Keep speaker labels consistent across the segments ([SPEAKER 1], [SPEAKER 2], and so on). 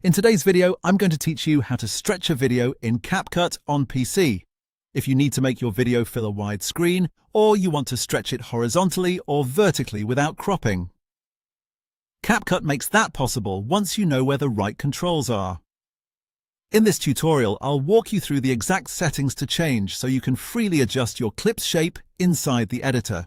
[SPEAKER 1] In today's video, I'm going to teach you how to stretch a video in CapCut on PC. If you need to make your video fill a wide screen, or you want to stretch it horizontally or vertically without cropping. CapCut makes that possible once you know where the right controls are. In this tutorial, I'll walk you through the exact settings to change so you can freely adjust your clip's shape inside the editor.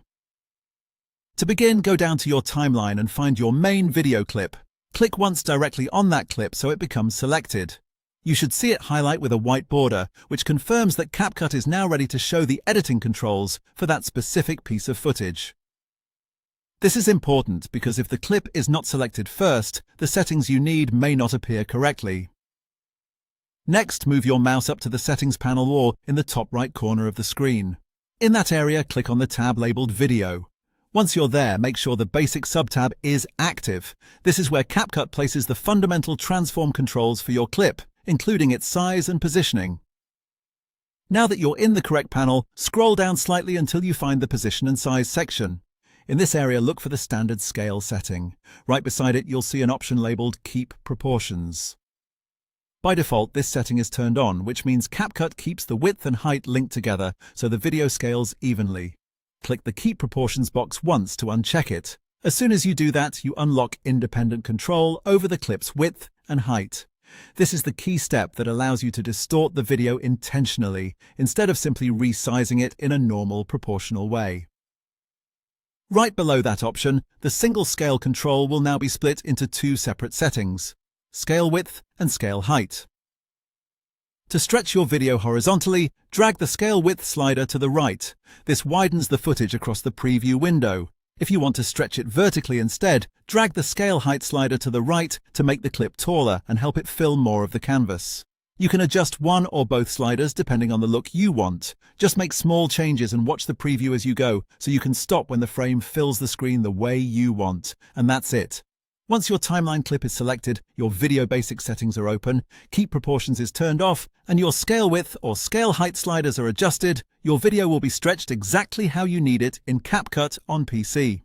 [SPEAKER 1] To begin, go down to your timeline and find your main video clip. Click once directly on that clip so it becomes selected. You should see it highlight with a white border, which confirms that CapCut is now ready to show the editing controls for that specific piece of footage. This is important because if the clip is not selected first, the settings you need may not appear correctly. Next, move your mouse up to the settings panel or in the top right corner of the screen. In that area, click on the tab labeled Video. Once you're there, make sure the basic subtab is active. This is where CapCut places the fundamental transform controls for your clip, including its size and positioning. Now that you're in the correct panel, scroll down slightly until you find the position and size section. In this area, look for the standard scale setting. Right beside it, you'll see an option labeled Keep Proportions. By default, this setting is turned on, which means CapCut keeps the width and height linked together so the video scales evenly. Click the Keep Proportions box once to uncheck it. As soon as you do that, you unlock independent control over the clip's width and height. This is the key step that allows you to distort the video intentionally, instead of simply resizing it in a normal proportional way. Right below that option, the single scale control will now be split into two separate settings: scale width and scale height. To stretch your video horizontally, drag the scale width slider to the right. This widens the footage across the preview window. If you want to stretch it vertically instead, drag the scale height slider to the right to make the clip taller and help it fill more of the canvas. You can adjust one or both sliders depending on the look you want. Just make small changes and watch the preview as you go, so you can stop when the frame fills the screen the way you want. And that's it. Once your timeline clip is selected, your video basic settings are open, Keep Proportions is turned off, and your scale width or scale height sliders are adjusted, your video will be stretched exactly how you need it in CapCut on PC.